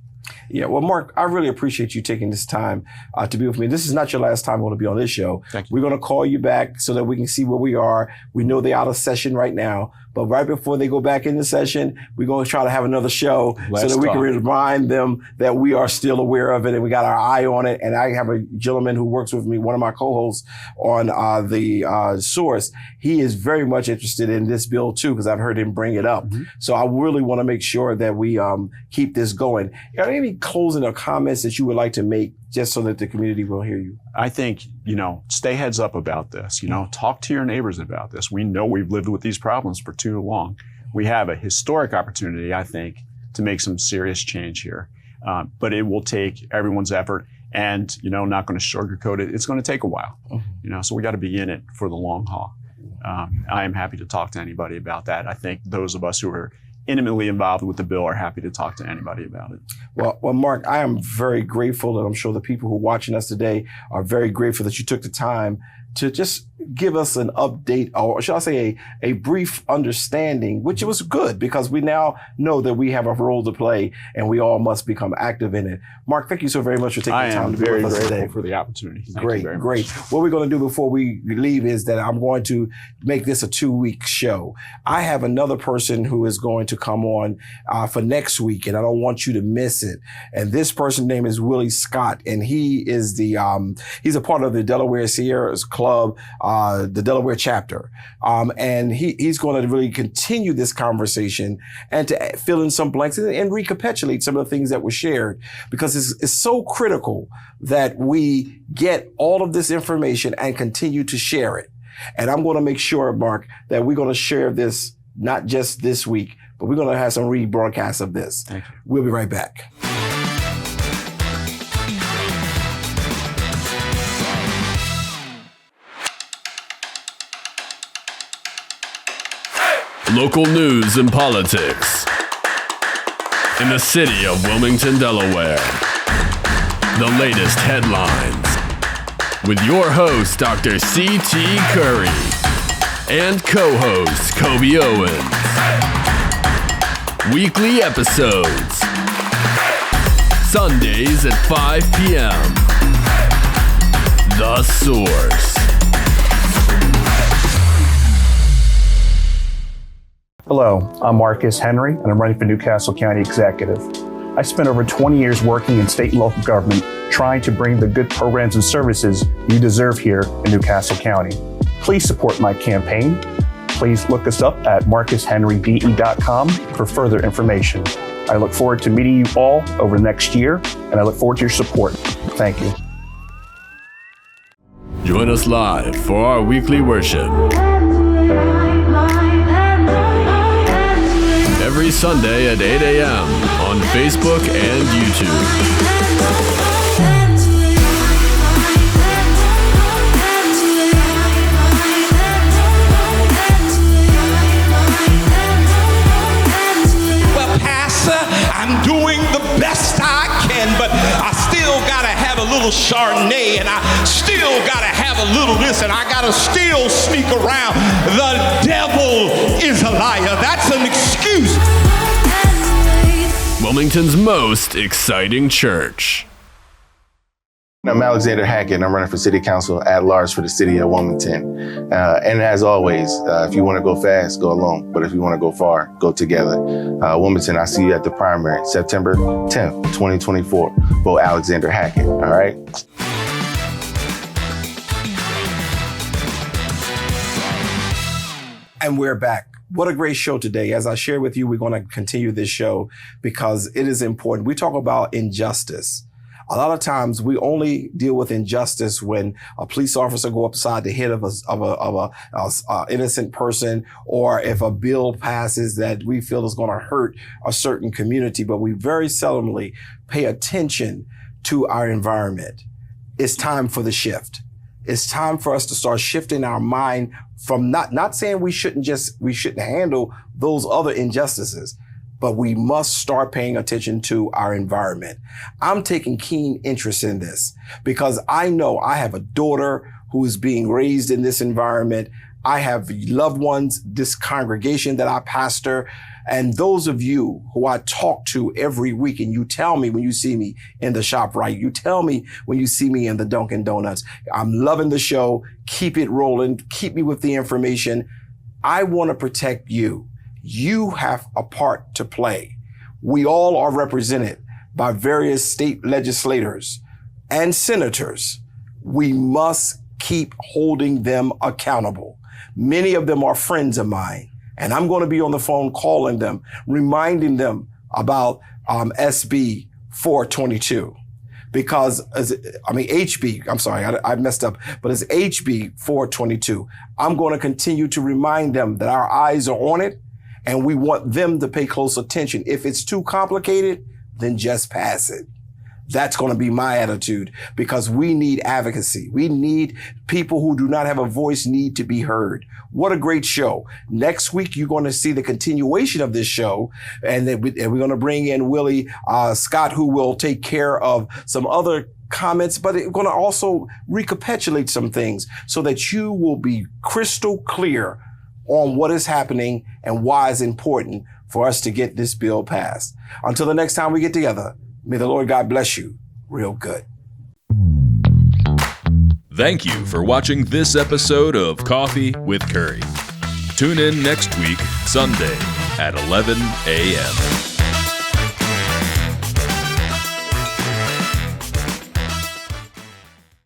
Yeah, well, Mark, I really appreciate you taking this time to be with me. This is not your last time going to be on this show. Thank you. We're going to call you back so that we can see where we are. We know they're out of session right now, but right before they go back into session, we're going to try to have another show so that we can remind them that we are still aware of it and we got our eye on it. And I have a gentleman who works with me, one of my co-hosts on the Source. He is very much interested in this bill too, because I've heard him bring it up. So I really want to make sure that we keep this going. Are there any closing or comments that you would like to make just so that the community will hear you? I think, stay heads up about this. Talk to your neighbors about this. We know we've lived with these problems for too long. We have a historic opportunity, I think, to make some serious change here. But it will take everyone's effort and, not going to sugarcoat it. It's going to take a while, so we got to be in it for the long haul. I am happy to talk to anybody about that. I think those of us who are intimately involved with the bill are happy to talk to anybody about it. Well, Mark, I am very grateful, and I'm sure the people who are watching us today are very grateful that you took the time to just give us an update, or should I say a brief understanding, which was good because we now know that we have a role to play and we all must become active in it. Mark, thank you so very much for taking the time to be with us today. For the opportunity. Thank Great, you very great. much. What we're going to do before we leave is that I'm going to make this a 2-week show. I have another person who is going to come on for next week, and I don't want you to miss it. And this person's name is Willie Scott, and he is he's a part of the Delaware Sierras Club, the Delaware chapter. And he's going to really continue this conversation and to fill in some blanks and recapitulate some of the things that were shared, because it's so critical that we get all of this information and continue to share it. And I'm going to make sure, Mark, that we're going to share this not just this week, but we're going to have some rebroadcasts of this. Thank you. We'll be right back. Local news and politics in the city of Wilmington, Delaware. The latest headlines with your host, Dr. C.T. Curry, and co-host, Kobe Owens. Weekly episodes, Sundays at 5 p.m. The Source. Hello, I'm Marcus Henry, and I'm running for Newcastle County Executive. I spent over 20 years working in state and local government trying to bring the good programs and services you deserve here in Newcastle County. Please support my campaign. Please look us up at marcushenryde.com for further information. I look forward to meeting you all over the next year, and I look forward to your support. Thank you. Join us live for our weekly worship. Every Sunday at 8 a.m. on Facebook and YouTube. I'm doing the best I can, but I still gotta have a little Chardonnay, and I still gotta have a little this, and I gotta still sneak around. The devil is a liar. That's an excuse. Wilmington's most exciting church. I'm Alexander Hackett, and I'm running for City Council at large for the city of Wilmington. And as always, if you want to go fast, go alone. But if you want to go far, go together. Wilmington, I see you at the primary, September 10th, 2024. Vote Alexander Hackett, all right? And we're back. What a great show today. As I share with you, we're going to continue this show because it is important. We talk about injustice. A lot of times we only deal with injustice when a police officer go upside the head of a innocent person, or if a bill passes that we feel is going to hurt a certain community, but we very seldomly pay attention to our environment. It's time for the shift. It's time for us to start shifting our mind from not saying we shouldn't handle those other injustices, but we must start paying attention to our environment. I'm taking keen interest in this because I know I have a daughter who is being raised in this environment. I have loved ones, this congregation that I pastor, and those of you who I talk to every week, and you tell me when you see me in the ShopRite, you tell me when you see me in the Dunkin' Donuts, I'm loving the show, keep it rolling, keep me with the information. I want to protect you. You have a part to play. We all are represented by various state legislators and senators. We must keep holding them accountable. Many of them are friends of mine, and I'm going to be on the phone calling them, reminding them about SB 422. Because, HB, I'm sorry, I messed up, but it's HB 422. I'm going to continue to remind them that our eyes are on it, and we want them to pay close attention. If it's too complicated, then just pass it. That's going to be my attitude, because we need advocacy. We need people who do not have a voice need to be heard. What a great show. Next week, you're going to see the continuation of this show. And we're going to bring in Willie Scott, who will take care of some other comments, but it's going to also recapitulate some things so that you will be crystal clear on what is happening and why it's important for us to get this bill passed. Until the next time we get together, may the Lord God bless you real good. Thank you for watching this episode of Coffee with Curry. Tune in next week, Sunday at 11 a.m.